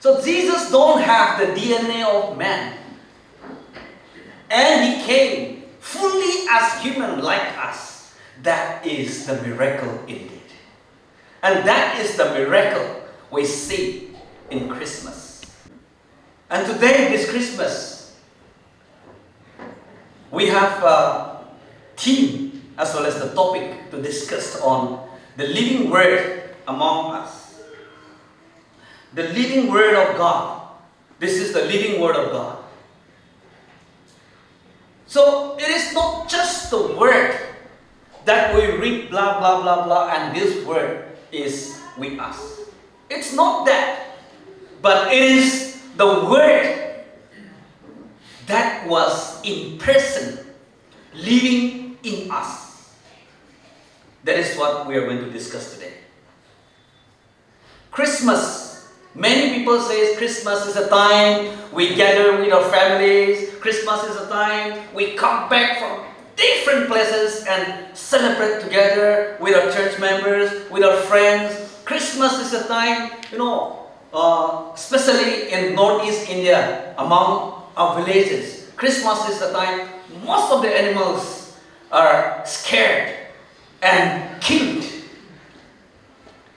So Jesus don't have the DNA of man. And He came fully as human like us. That is the miracle indeed. And that is the miracle we see in Christmas. And today, this Christmas, we have a theme as well as the topic to discuss on the living Word among us. The living Word of God. This is the living Word of God. So it is not just the Word that we read blah blah blah blah and this Word is with us. It's not that. But it is the Word that was in person, living in us. That is what we are going to discuss today. Christmas. Many people say Christmas is a time we gather with our families. Christmas is a time we come back from different places and celebrate together with our church members, with our friends. Christmas is a time, especially in Northeast India, among our villages. Christmas is the time most of the animals are scared and killed.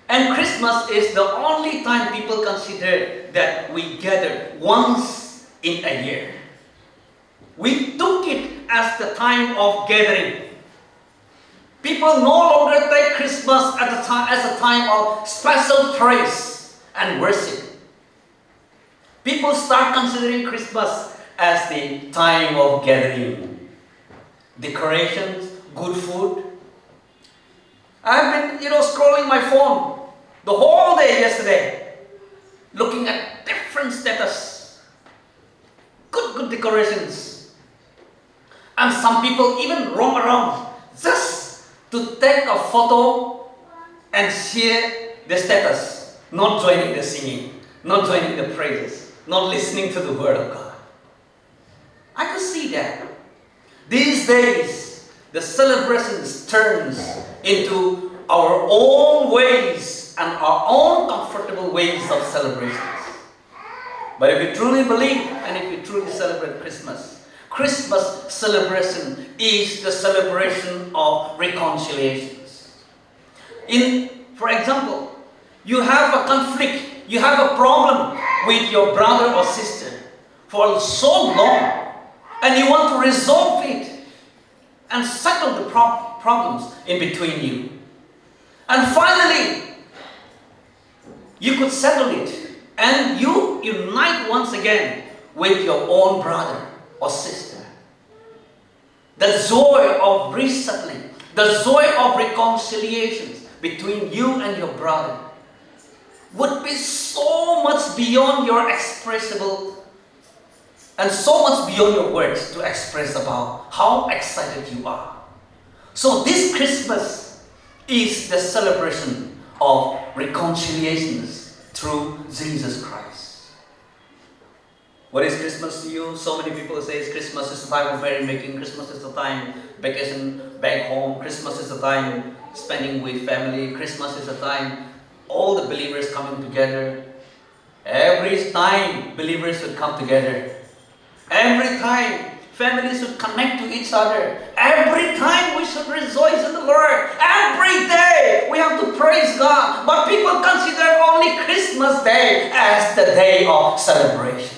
And Christmas is the only time people consider that we gather once in a year. We took it as the time of gathering. People no longer take Christmas as a time of special praise and worship. People start considering Christmas as the time of gathering. Decorations, good food. I've been, scrolling my phone the whole day yesterday, looking at different status. Good decorations. And some people even roam around just to take a photo and share the status, not joining the singing, not joining the praises, not listening to the Word of God. I could see that. These days, the celebrations turns into our own ways and our own comfortable ways of celebrations. But if you truly believe and if you truly celebrate Christmas, Christmas celebration is the celebration of reconciliations. For example, you have a conflict, you have a problem with your brother or sister for so long, and you want to resolve it and settle the problems in between you. And finally, you could settle it and you unite once again with your own brother or sister. The joy of resettling, the joy of reconciliations between you and your brother would be so much beyond your expressible and so much beyond your words to express about how excited you are. So this Christmas is the celebration of reconciliations through Jesus Christ. What is Christmas to you? So many people say Christmas is the time of merrymaking, Christmas is the time vacation back home, Christmas is the time spending with family, Christmas is the time all the believers coming together. Every time believers should come together. Every time families should connect to each other. Every time we should rejoice in the Lord. Every day we have to praise God. But people consider only Christmas Day as the day of celebration.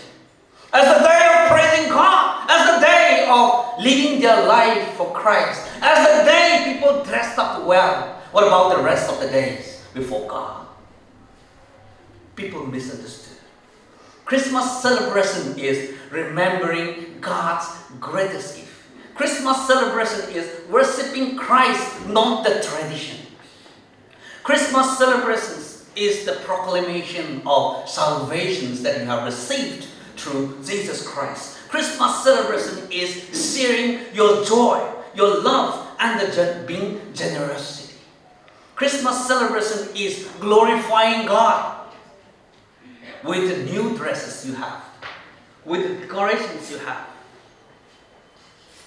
As the day of praising God. As the day of living their life for Christ. As the day people dressed up well. What about the rest of the days before God? People misunderstood. Christmas celebration is remembering God's greatest gift. Christmas celebration is worshiping Christ, not the tradition. Christmas celebrations is the proclamation of salvations that you have received through Jesus Christ. Christmas celebration is sharing your joy, your love, and being generosity. Christmas celebration is glorifying God with the new dresses you have, with the decorations you have.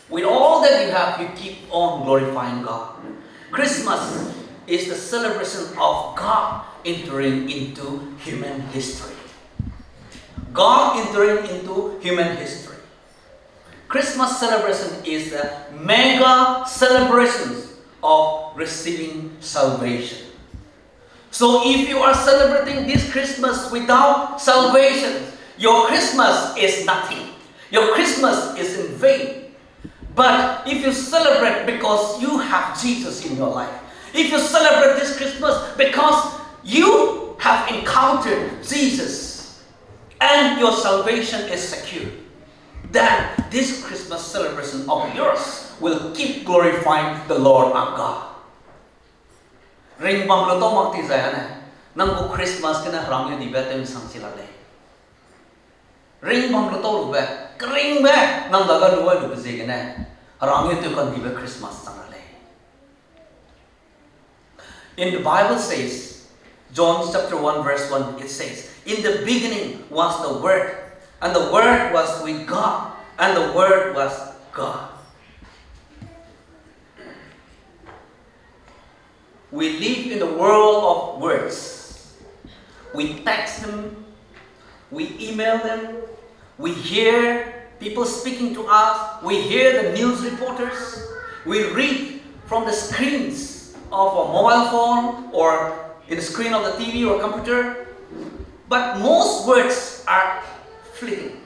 With all that you have, you keep on glorifying God. Christmas is the celebration of God entering into human history. God entering into human history. Christmas celebration is a mega celebration of receiving salvation. So if you are celebrating this Christmas without salvation, your Christmas is nothing. Your Christmas is in vain. But if you celebrate because you have Jesus in your life, if you celebrate this Christmas because you have encountered Jesus and your salvation is secure, then this Christmas celebration of yours will keep glorifying the Lord our God. Ring bang lo to magti zayane, nang bu Christmas kena haram yo di betem sang silale. Ring bang lo to lu be, kering be, nang daga luwa lu bezig ne, haram yo to kan di be Christmas sang ale. In the Bible says, John chapter 1 verse 1, it says, in the beginning was the Word, and the Word was with God, and the Word was God. We live in the world of words. We text them, we email them, we hear people speaking to us, we hear the news reporters, we read from the screens of a mobile phone or in the screen of the TV or computer. But most words are fleeting.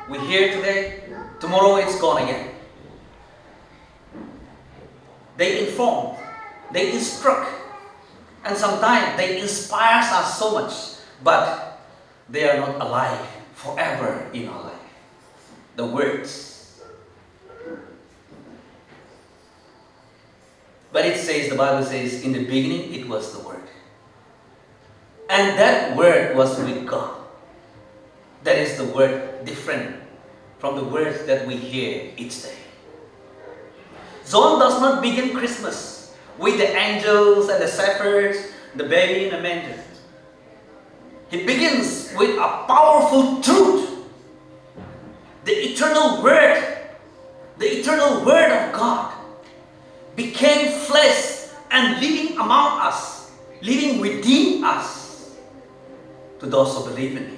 We hear today, tomorrow it's gone again. They inform, they instruct, and sometimes they inspire us so much, but they are not alive forever in our life. The words. But it says, the Bible says, in the beginning it was the Word. And that Word was with God. That is the word different from the words that we hear each day. John does not begin Christmas with the angels and the shepherds, the baby in the manger. He begins with a powerful truth. The eternal Word of God became flesh and living among us, living within us, to those who believe in Him.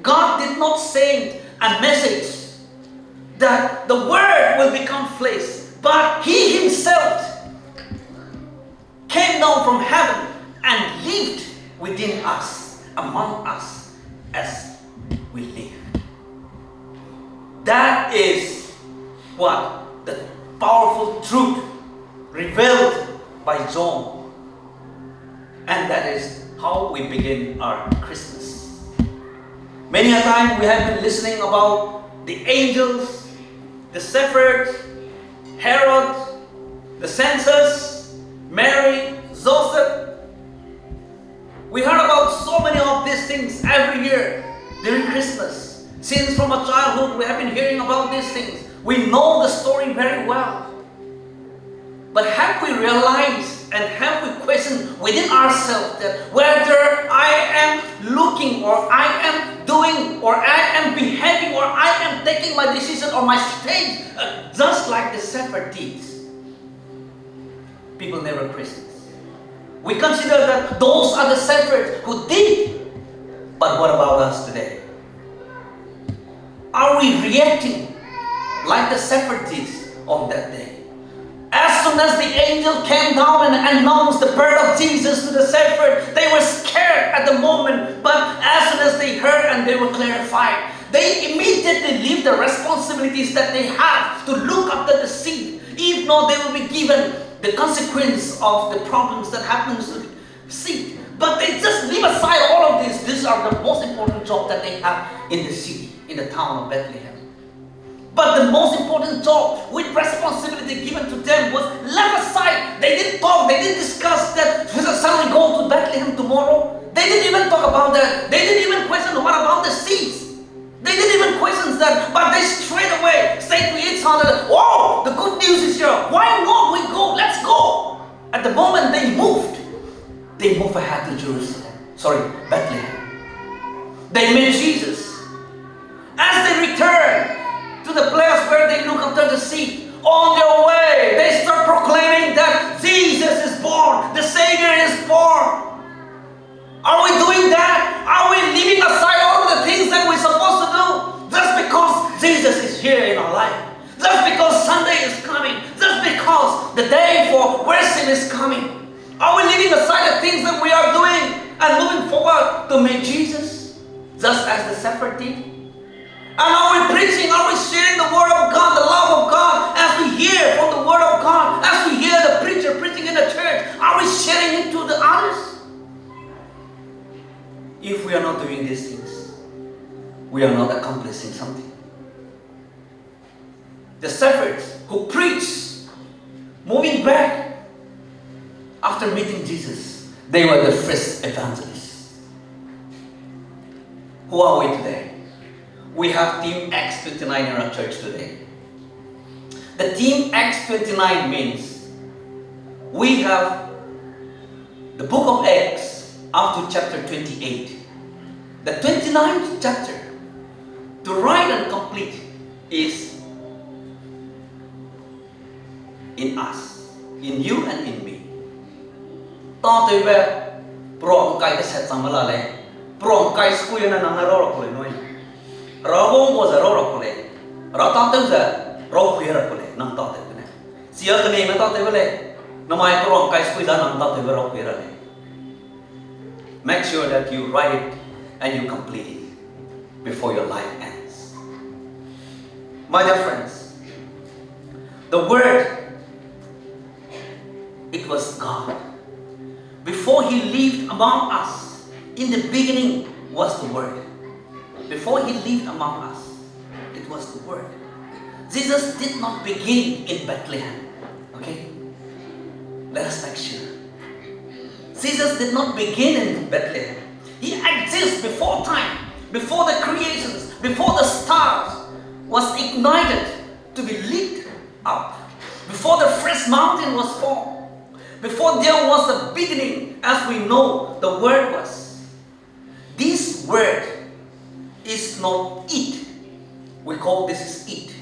God did not send a message that the Word will become flesh, but He Himself came down from heaven and lived within us, among us, as we live. That is what the powerful truth revealed by John. And that is how we begin our Christmas. Many a time we have been listening about the angels, the shepherds, Herod, the census, Mary, Joseph. We heard about so many of these things every year during Christmas. Since from a childhood we have been hearing about these things. We know the story very well. But have we realized and have we questioned within ourselves that whether I am looking or I am doing or I am behaving or I am taking my decision or my stage just like the shepherd did? People never question. We consider that those are the shepherds who did. But what about us today? Are we reacting like the shepherd did on that day? As soon as the angel came down and announced the birth of Jesus to the shepherd, they were scared at the moment. But as soon as they heard and they were clarified, they immediately leave the responsibilities that they have to look after the sheep. If not, they will be given the consequence of the problems that happens to the sheep. But they just leave aside all of this. These are the most important job that they have in the city, in the town of Bethlehem. But the most important job with responsibility given to them was left aside. They didn't talk, they didn't discuss that. Shall we go to Bethlehem tomorrow? They didn't even talk about that. They didn't even question what about the seeds. They didn't even question that. But they straight away say to each other, "Oh, the good news is here. Why not we go? Let's go." At the moment they moved ahead to Bethlehem. They met Jesus. As they returned to the place where they look after the sheep, on their way, they start proclaiming that Jesus is born, the Savior is born. Are we doing that? Are we leaving aside to make Jesus, just as the shepherd did? And are we preaching, are we sharing the word of God, the love of God, as we hear from the word of God, as we hear the preacher preaching in the church, are we sharing it to the others? If we are not doing these things, we are not accomplishing something. The shepherds who preached, moving back after meeting Jesus, they were the first evangelists. Who are we today? We have Team X29 in our church today. The Team X29 means we have the book of Acts up to chapter 28. The 29th chapter to write and complete is in us, in you and in me. Ta tu be prong kai ka set samala le prong kai skuya na na ro ko le noi ro bong ko za ro ko le ro ta tu za ro khuyar ko le nam ta te ne sia ka ne na ta te le na mai prong kai skuya nam ta te ro khuyar le. Make sure that you write it and you complete it before your life ends. My dear friends, the word, it was God. Before He lived among us, in the beginning was the Word. Before He lived among us, it was the Word. Jesus did not begin in Bethlehem. Okay? Let us make sure. Jesus did not begin in Bethlehem. He exists before time, before the creations, before the stars was ignited to be lit up, before the first mountain was formed. Before there was a beginning, as we know the word was. This word is not it. We call this is it.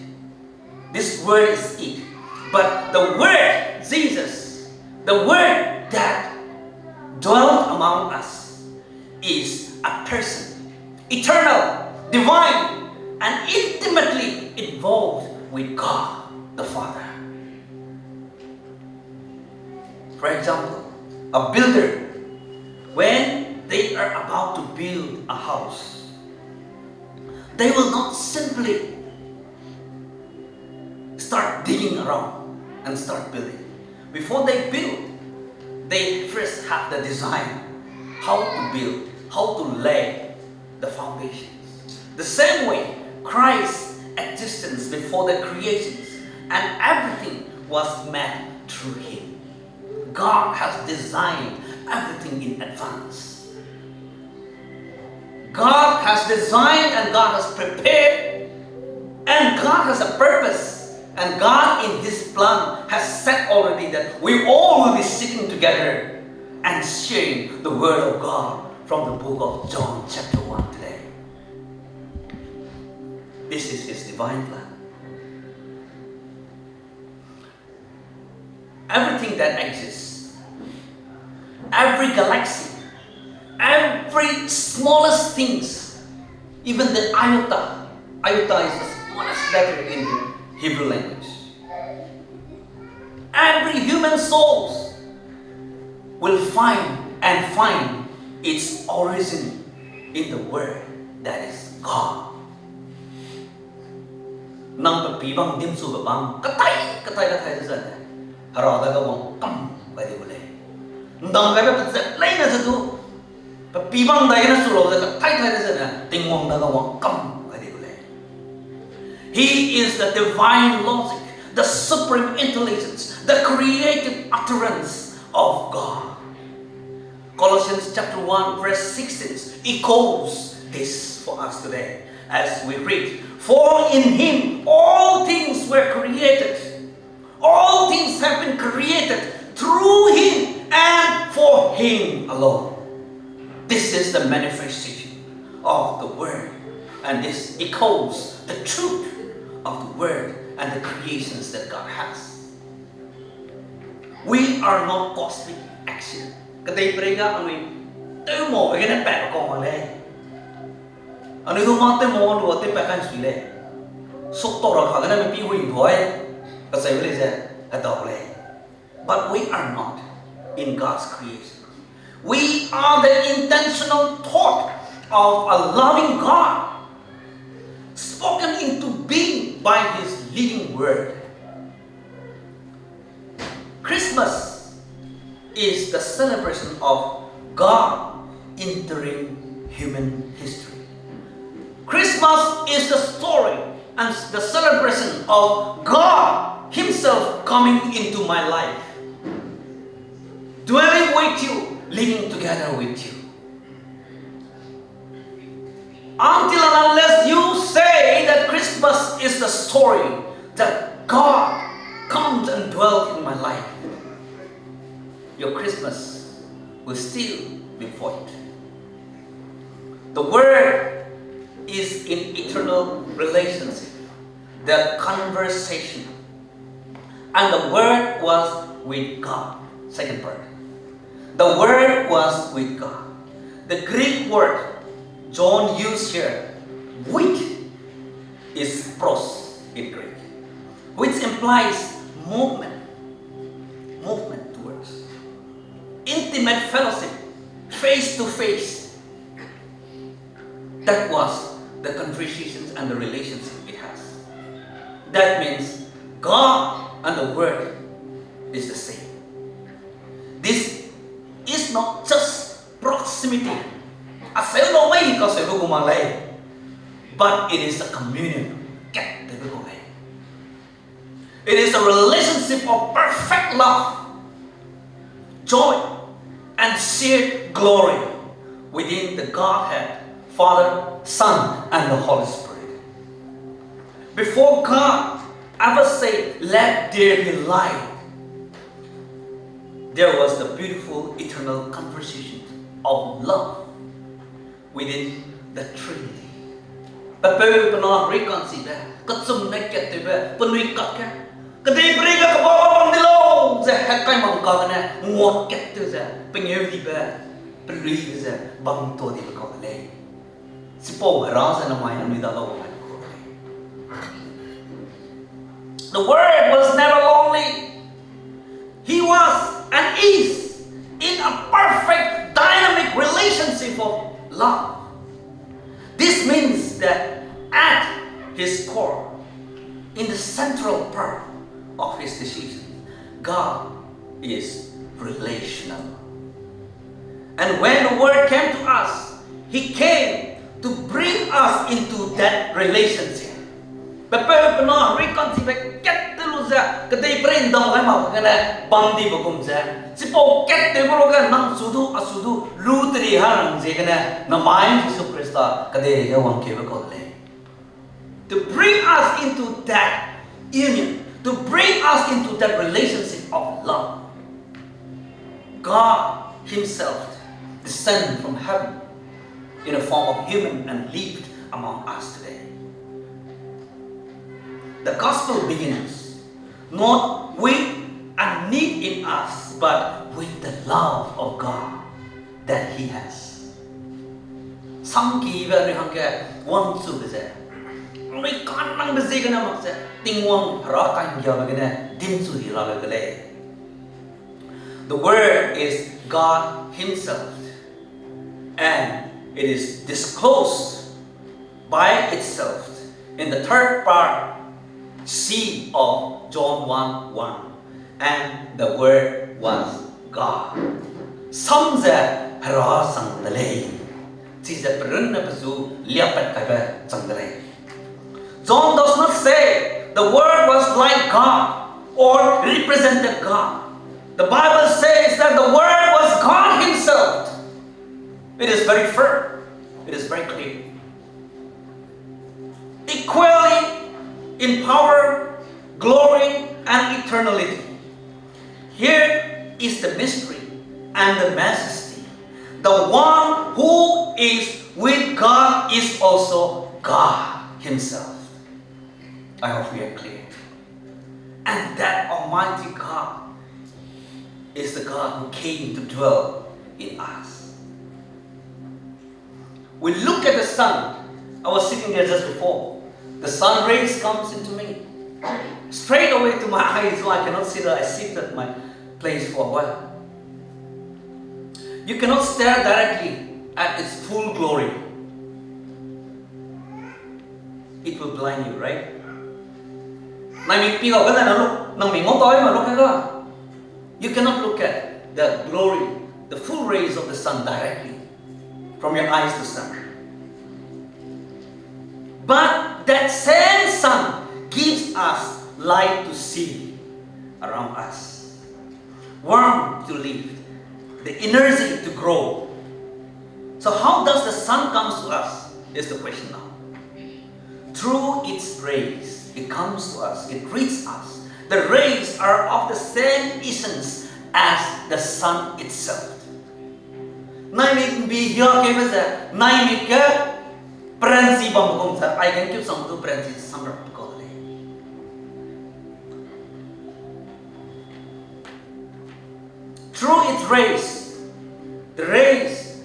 This word is it. But the word, Jesus, the word that dwelt among us is a person, eternal, divine, and intimately involved with God the Father. For example, a builder, when they are about to build a house, they will not simply start digging around and start building. Before they build, they first have the design, how to build, how to lay the foundations. The same way, Christ's existence before the creations and everything was made through Him. God has designed everything in advance. God has designed and God has prepared, and God has a purpose, and God in His plan has said already that we all will be sitting together and sharing the Word of God from the book of John chapter 1 today. This is His divine plan. Everything that exists, every galaxy, every smallest things, even the iota. Iota is the smallest letter in Hebrew language. Every human soul will find its origin in the word that is God. Nang pibang dim su babang katay na zan. Harada ka wong kam pwede mo leh. Ndang ka ba pwede lay na sa tu. Pibang dahil na sulo ka tay na zan. Tingwang na ka wong kam pwede mo leh. He is the divine logic, the supreme intelligence, the creative utterance of God. Colossians chapter 1 verse 16 echoes this for us today as we read, for in Him all things were created. All things have been created through Him and for Him alone. This is the manifestation of the Word, and this echoes the truth of the Word and the creations that God has. We are not cosmic action. Katay prega ano tayo mo again pa ko male. Ano do mate mo do te pa kan sile. Sok to ra ka na mi pi hui boy. Kasi wala siya adole. But we are not in God's creation. We are the intentional thought of a loving God spoken into being by His living Word. Christmas is the celebration of God entering human history. Christmas is the story and the celebration of God Himself coming into my life, dwelling with you, living together with you. Until and unless you say that Christmas is the story that God comes and dwells in my life, your Christmas will still be void. The Word is in eternal relationship, the conversation. And the Word was with God. Second part. The Word was with God. The Greek word John used here, with, is pros in Greek, which implies movement towards, intimate fellowship, face to face. That was the conversations and the relationship it has. That means God and the Word is the same. This is not just proximity, but it is a communion. It is a relationship of perfect love, joy, and shared glory within the Godhead, Father, Son, and the Holy Spirit. Before God ever said, "Let there be light," there was the beautiful eternal conversation of love within the Trinity. But people cannot reconsider. Katsum naked to be, Punui Kaka. Kadi bring a Kababa on the low, the Hakaimon Kagana, more get to the Penuti Bear, Puri the Bangto de Bacole. Sipo, Ras and a mine with a low. The Word was never lonely. He was and is in a perfect dynamic relationship of love. This means that at His core, in the central part of His decision, God is relational. And when the Word came to us, He came to bring us into that relationship. But people cannot reconcile. Get the loser, because they bring down them up and bandi bogumza. Sipo get the broga nam sudu asudu lutri harang zegana na mind Jesus Christ kade gawang kebakole. To bring us into that union, to bring us into that relationship of love. God Himself descended from heaven in a form of human and lived among us today. The gospel begins not with a need in us, but with the love of God that He has. Some give a one to the we can't nang the zigana makse tingwang rakan yabagana dimsu hilabagale. The Word is God Himself, and it is disclosed by itself in the third part C of John 1:1, and the Word was God. Some say hara sangdalay, chisa perunna pasu liapat kaba sangdalay. John does not say the Word was like God or represented God. The Bible says that the Word was God Himself. It is very firm. It is very clear. Equally in power, glory, and eternality. Here is the mystery and the majesty. The one who is with God is also God Himself. I hope we are clear. And that Almighty God is the God who came to dwell in us. We look at the sun. I was sitting there just before. The sun rays comes into me, straight away to my eyes, so I cannot see that. I sit at my place for a while. You cannot stare directly at its full glory, it will blind you, right? You cannot look at the glory, the full rays of the sun directly from your eyes to sun. But that same sun gives us light to see around us, warmth to live, the energy to grow. So how does the sun come to us is the question now. Through its rays, it comes to us, it reaches us. The rays are of the same essence as the sun itself. I can give some two branches some through its rays, the rays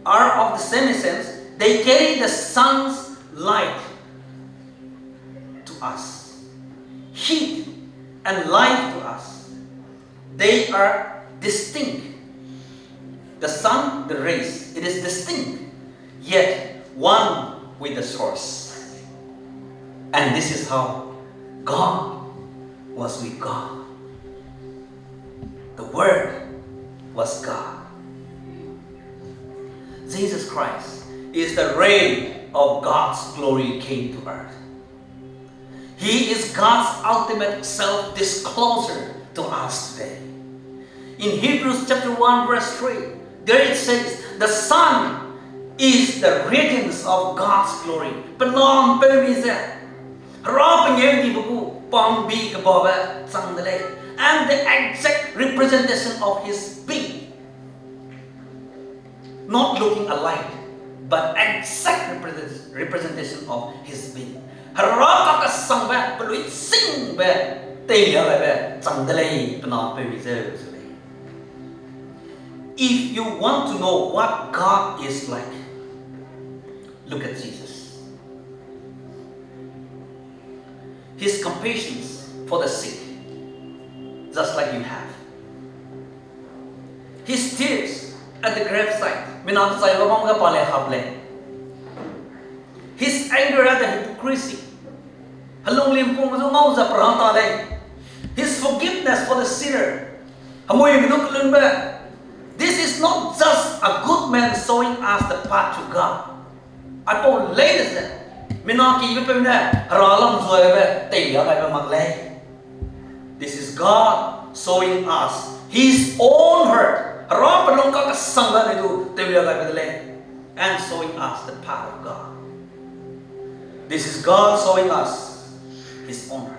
are of the same essence. They carry the sun's light to us, heat and life to us. They are distinct. The sun, the rays, it is distinct, yet one with the source. And this is how God was with God. The Word was God. Jesus Christ is the ray of God's glory came to earth. He is God's ultimate self-disclosure to us today. In Hebrews chapter 1 verse 3, there it says, the Son is the radiance of God's glory. And the exact representation of His being. Not looking alike, but exact representation of His being. If you want to know what God is like, look at Jesus. His compassion for the sick, just like you have. His tears at the graveside, his anger at the hypocrisy, his forgiveness for the sinner. This is not just a good man showing us the path to God. This is God showing us His own heart and showing us the path of God. This is God showing us His own heart.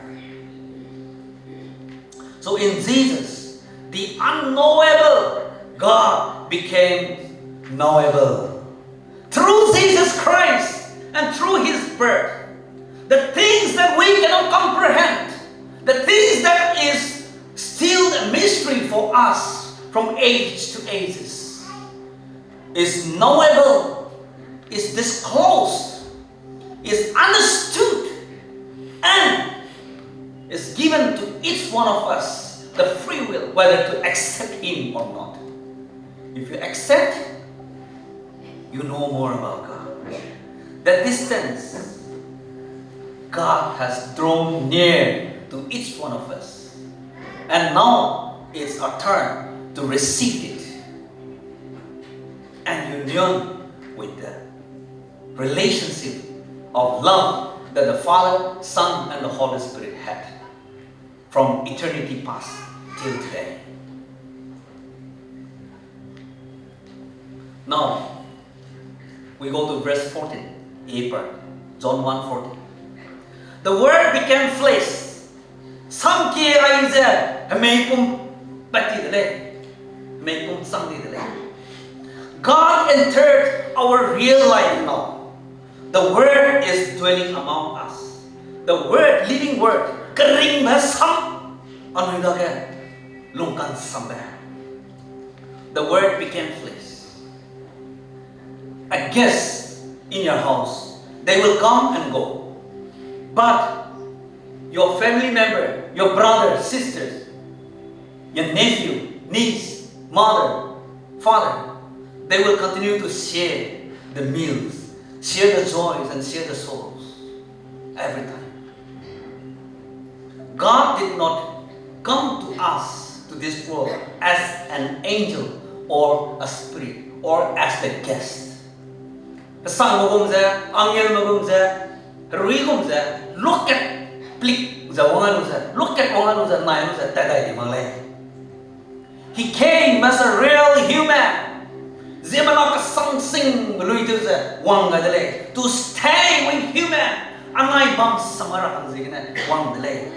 So in Jesus, the unknowable God became knowable. Through Jesus Christ and through His birth, the things that we cannot comprehend, the things that is still a mystery for us from age to ages, is knowable, is disclosed, is understood, and is given to each one of us the free will whether to accept Him or not. If you accept, you know more about God. The distance God has drawn near to each one of us. And now it's our turn to receive it and union with the relationship of love that the Father, Son, and the Holy Spirit had from eternity past till today. Now, we go to verse 14, April, John 1:14. The Word became flesh. Some kia aize, mepum bati dele, mepum sang dele. God entered our real life now. The Word is dwelling among us. The Word, living Word, kering basam, anuidaga, lungkan sambe. The Word became flesh. A guest in your house, they will come and go. But your family member, your brother, sisters, your nephew, niece, mother, father, they will continue to share the meals, share the joys, and share the sorrows every time. God did not come to us, to this world, as an angel or a spirit or as the guest. Sang magum za, angel magum za, rui gum za, look at plik za wangan za, look at wangan za, nai za, tadai di malay. He came as a real human. Zeme nak sang sing lui tu za, wang gadale to stay with human. Anai bam samara hanzigna wang delay.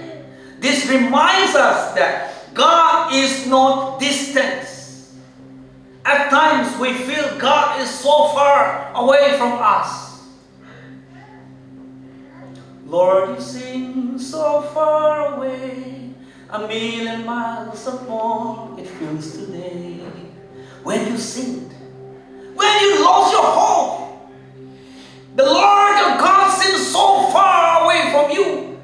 This reminds us that God is not distant. At times we feel God is so far away from us. Lord, you seem so far away, a million miles or more it feels today. When you sinned, when you lost your hope, the Lord your God seems so far away from you.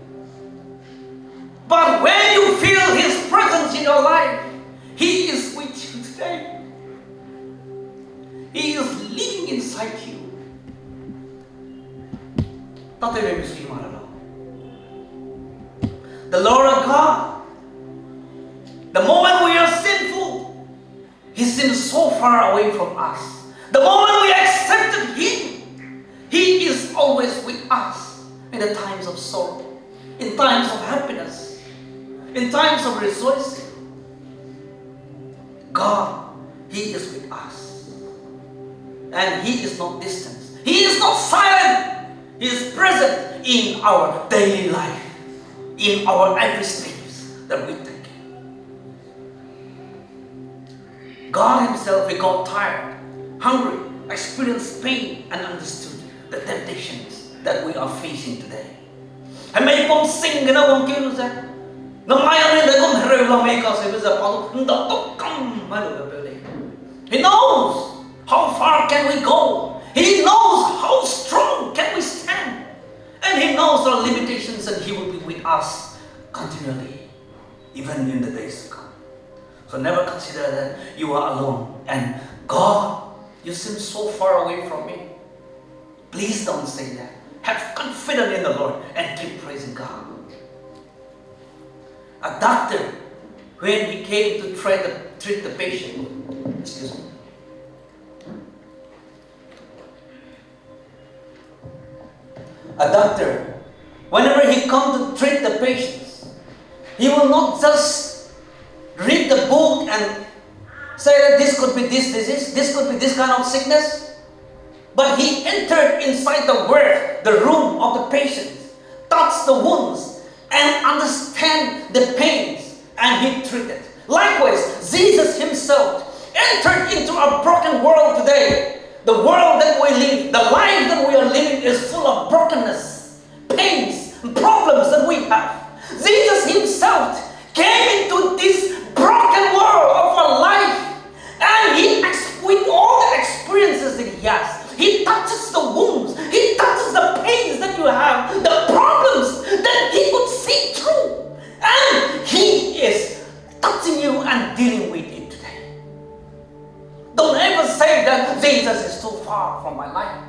But when you feel His presence in your life, He is with you today. He is living inside you. The Lord our God, the moment we are sinful, He seems so far away from us. The moment we accepted Him, He is always with us in the times of sorrow, in times of happiness, in times of rejoicing. God, He is with us. And He is not distant. He is not silent. He is present in our daily life, in our every steps that we take. God Himself, He got tired, hungry, experienced pain, and understood the temptations that we are facing today. Hay may pong sing na wong kilo sa namayan ni dagom hero lang may kasi bisa palu ndok kam malu bele. He knows how far can we go. He knows how strong can we stand. And He knows our limitations, and He will be with us continually, even in the days to come. So never consider that you are alone. And God, you seem so far away from me. Please don't say that. Have confidence in the Lord and keep praising God. A doctor, when he came to treat the patient, excuse me, a doctor, whenever he comes to treat the patients, he will not just read the book and say that this could be this disease, this could be this kind of sickness. But he entered inside the room of the patient, touched the wounds, and understand the pains, and he treated. Likewise, Jesus Himself entered into our broken world today. The world that we live, the life that we are living is full of brokenness, pains, and problems that we have. Jesus Himself came into this broken world of our life, and He, with all the experiences that He has, He touches the wounds, He touches the pains that you have, the problems that He could see through, and He is touching you and dealing with it today. Don't ever say that Jesus is too far from my life.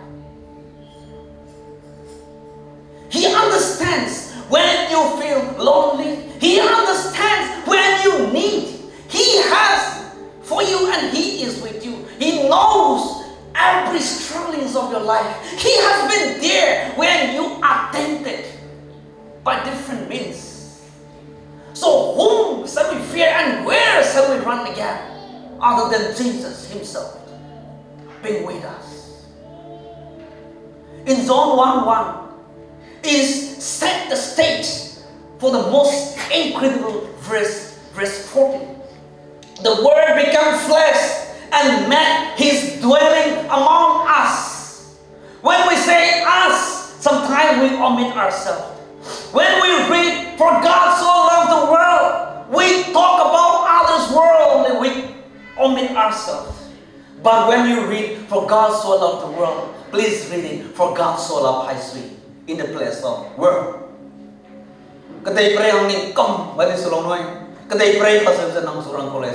He understands when you feel lonely. He understands when you need. He has for you, and He is with you. He knows every strugglings of your life. He has been there when you are tempted by different means. So whom shall we fear, and where shall we run again, other than Jesus Himself being with us? In John 1:1 is set the stage for the most incredible verse 14. The Word became flesh and made His dwelling among us. When we say us, sometimes we omit ourselves. When we read, for God so loved the world, we talk about others' world and we omit ourselves. But when you read, for God so loved the world, please read it, for God so loved high sweet, in the place of world. Kadai pray ang ning kam bali sulong noy. Kadai pray pasal sa nang surang kolay.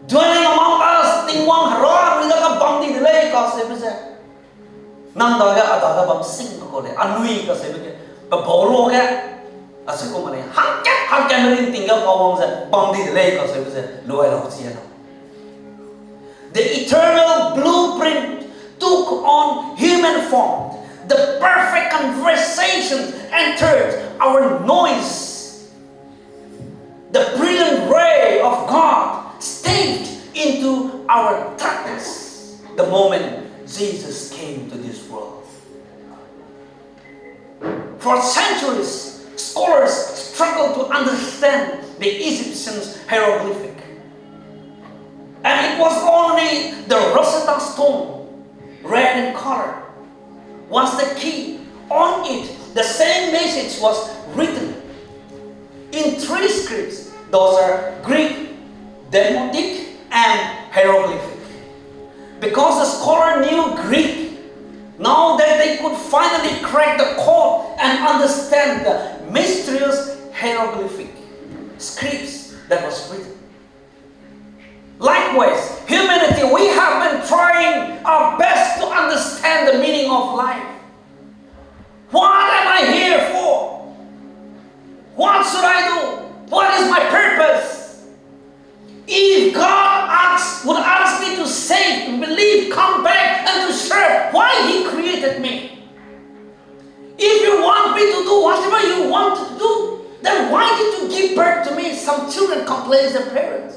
dwelling among us, tingwang haram, nila ka bangdi delay ka sebese. Nang daga adaga bang sing ko le, anui ka sebese. Baboro ka, asiko mane, hangke merin tinggal pawang se, bangdi delay ka sebese, luai lau siya lau. The eternal blueprint took on human form. The perfect conversation entered our noise. The brilliant ray of God stepped into our darkness the moment Jesus came to this world. For centuries, scholars struggled to understand the Egyptians' hieroglyphic. And it was only the Rosetta Stone, red in color, was the key. On it, the same message was written in 3 scripts. Those are Greek, Demotic, and hieroglyphic. Because the scholar knew Greek, now that they could finally crack the code and understand the mysterious hieroglyphic scripts that was written. Likewise, humanity, we have been trying our best to understand the meaning of life. What am I here for? What should I do? What is my purpose? If God would ask me to save, believe, come back, and to serve, why He created me? If you want me to do whatever you want to do, then why did you give birth to me? Some children complain their parents,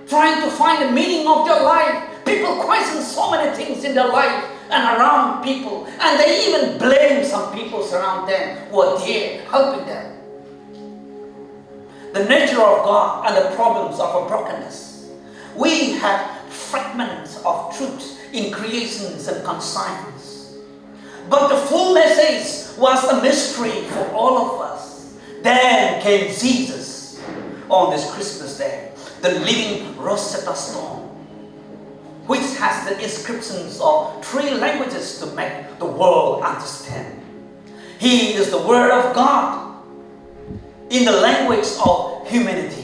trying to find the meaning of their life. People question so many things in their life and around people, and they even blame some people around them who are there helping them. The nature of God and the problems of our brokenness. We have fragments of truth in creations and conscience, but the full message was a mystery for all of us. Then came Jesus on this Christmas day, the living Rosetta Stone, which has the inscriptions of 3 languages to make the world understand. He is the Word of God in the language of humanity.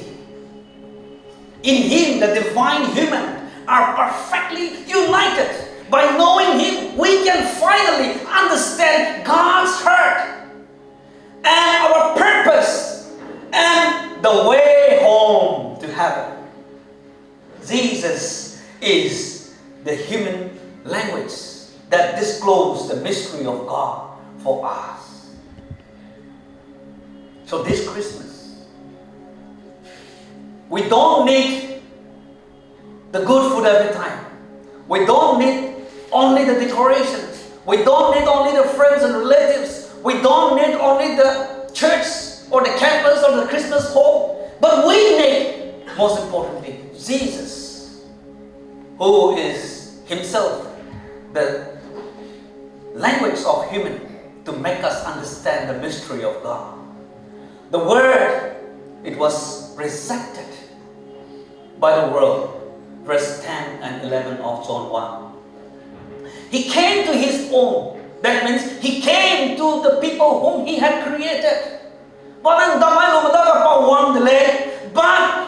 In Him, the divine human are perfectly united. By knowing Him, we can finally understand God's heart and our purpose and the way home to heaven. Jesus is the human language that discloses the mystery of God for us. So this Christmas, we don't need the good food every time. We don't need only the decorations. We don't need only the friends and relatives. We don't need only the church or the campus or the Christmas home. But we need, most importantly, Jesus, who is Himself the language of human to make us understand the mystery of God. The Word, it was rejected by the world. Verse 10 and 11 of John 1. He came to His own. That means He came to the people whom He had created. But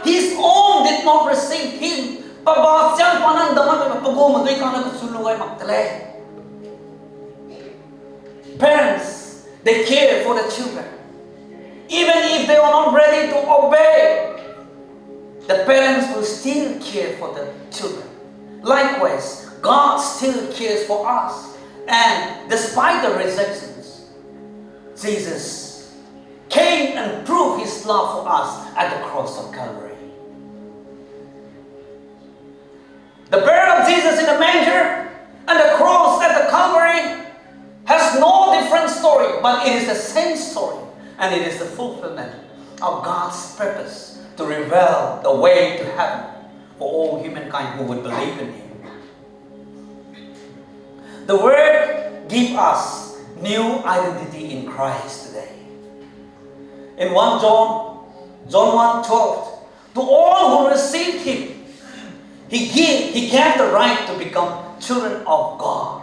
His own did not receive Him. Parents, they care for the children. Even if they are not ready to obey, the parents will still care for the children. Likewise, God still cares for us. And despite the rejections, Jesus came and proved His love for us at the cross of Calvary. The birth of Jesus in the manger and the cross at the Calvary has no different story, but it is the same story, and it is the fulfillment of God's purpose to reveal the way to heaven for all humankind who would believe in Him. The Word gives us new identity in Christ today. In 1 John 1:12, to all who received Him, He gave the right to become children of God.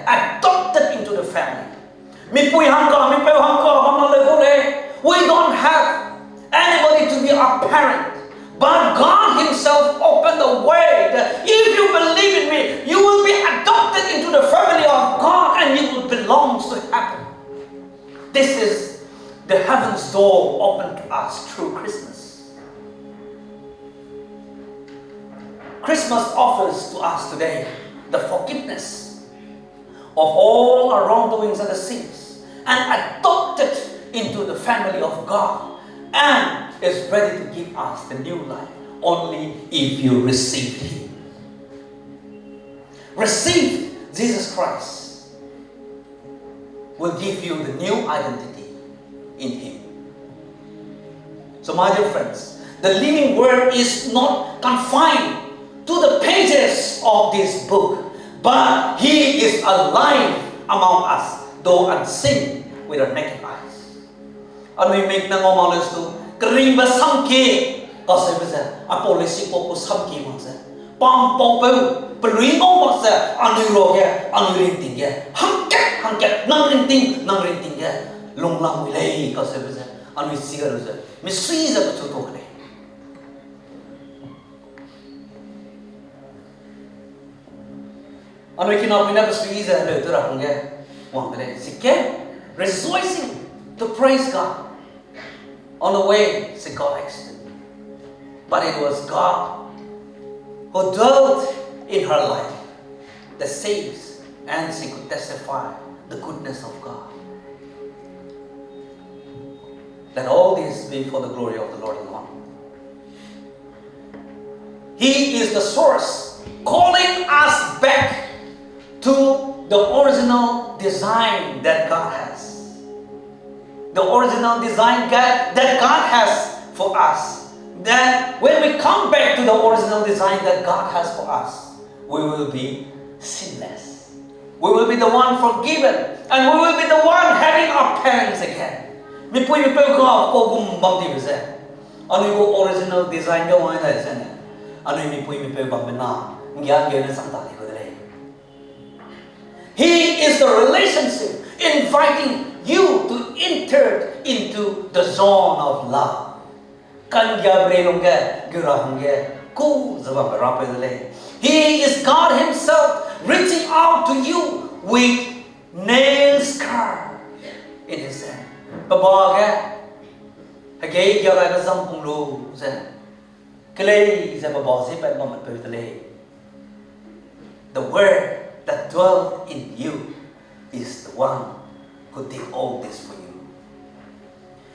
Adopted into the family. We don't have anybody to be apparent. But God Himself opened the way that if you believe in me, you will be adopted into the family of God and you will belong to heaven. This is the heaven's door open to us through Christmas. Christmas offers to us today the forgiveness of all our wrongdoings and the sins, and adopted into the family of God, and is ready to give us the new life only if you receive Him. Receive Jesus Christ will give you the new identity in Him. So my dear friends, the living Word is not confined to the pages of this book, but He is alive among us, though unseen with our naked eyes. Ano yung make na ngomalos to? Kering ba samki? Kasi ba sa? Ang polisi po po samki mo sa? Pampampaw, peluin mo sa? Ano yung roge? Ano yung rinting ya? Hangket, nang rinting ya? Lunglang wilay, kasi ba sa? Ano yung sigaro sa? Misui sa patuto ka na. Ano yung kinapinapasui sa? Ano yung turang ya? Wang ka sige, rejoicing to praise God on the way to God accident. But it was God who dwelt in her life that saves, and she could testify the goodness of God. Let all this be for the glory of the Lord alone. He is the source, calling us back to the original design that God has. The original design that God has for us. Then when we come back to the original design that God has for us, we will be sinless. We will be the one forgiven, and we will be the one having our parents again. Ano yung original design ko ngayon ay sana? Ano yung bang na? He is the relationship inviting you to enter into the zone of love. He is God Himself reaching out to you with nail scar in His hand. Babaga, hagay gyara na sampung lo sa clay sa baba si pa mamat pertale. The word that dwelt in you is the one who did all this for you.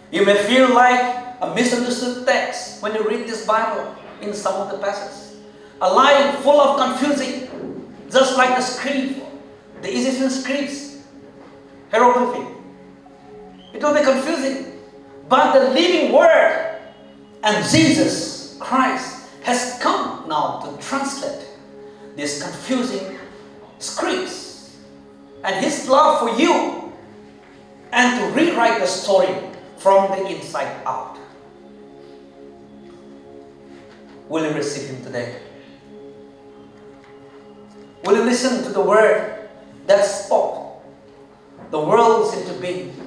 You may feel like a misunderstood text when you read this Bible in some of the passages. A line full of confusing, just like the script, the Egyptian scripts, hieroglyphic. It will be confusing, but the living Word and Jesus Christ has come now to translate these confusing scripts and His love for you, and to rewrite the story from the inside out. Will you receive Him today? Will you listen to the word that spoke the worlds into being?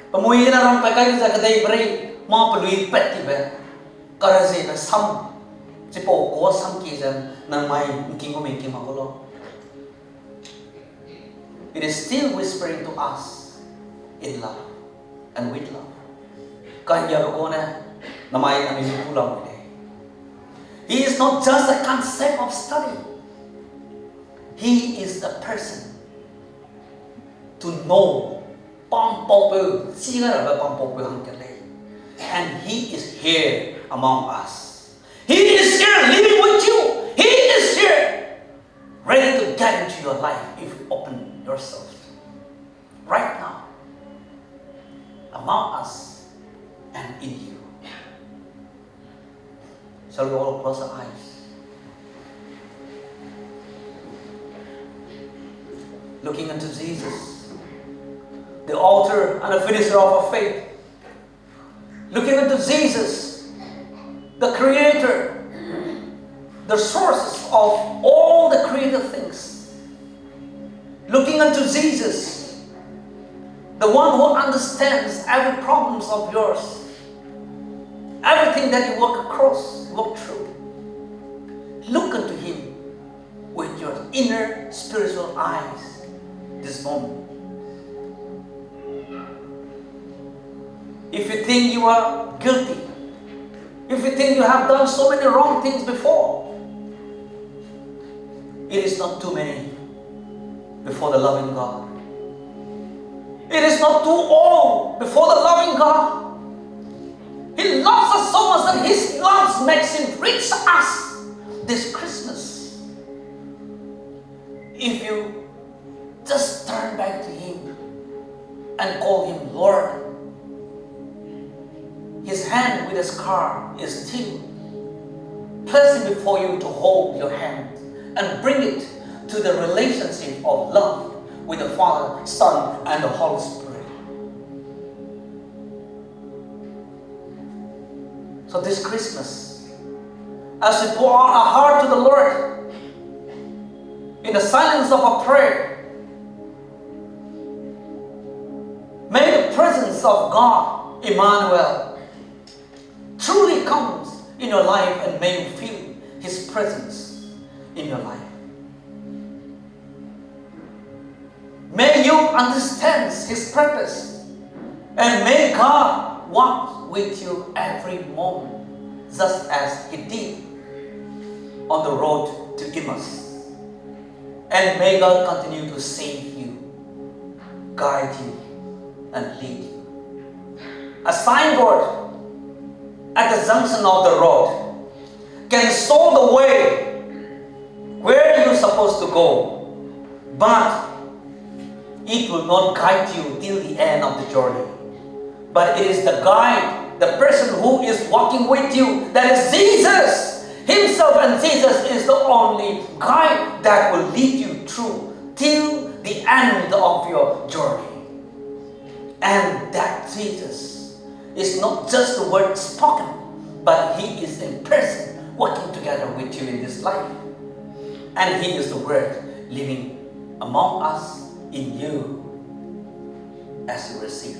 Pamuyin na rin pagkain sa kaday beri, mga paluin pati ba? Karasi na sam, si po ko sam kisan ng may mking magulo. It is still whispering to us in love and with love. Kanya ko na may pulang ini. He is not just a concept of study. He is a person to know. And He is here among us. He is here living with you. He is here ready to get into your life if you open yourself right now, among us and in you. Shall we all close our eyes? Looking unto Jesus, the author and the finisher of our faith. Looking unto Jesus, the creator, the sources of all the created things. Looking unto Jesus, the one who understands every problems of yours, everything that you walk through, look unto Him with your inner spiritual eyes this moment. If you think you are guilty, if you think you have done so many wrong things before, it is not too many before the loving God. It is not too old before the loving God. He loves us so much that His love makes Him reach us this Christmas. If you just turn back to Him and call Him Lord, His hand with a scar is still placing before you to hold your hand and bring it to the relationship of love with the Father, Son, and the Holy Spirit. So this Christmas, as we pour out our heart to the Lord, in the silence of our prayer, may the presence of God, Emmanuel, truly comes in your life, and may you feel His presence in your life. May you understand His purpose, and may God walk with you every moment, just as He did on the road to Emmaus. And may God continue to save you, guide you, and lead you. A signboard at the junction of the road can show the way where you're supposed to go, but it will not guide you till the end of the journey. But it is the guide, the person who is walking with you, that is Jesus Himself, and Jesus is the only guide that will lead you through till the end of your journey. And that Jesus is not just the word spoken, but He is in person working together with you in this life. And He is the Word living among us, in you, as you receive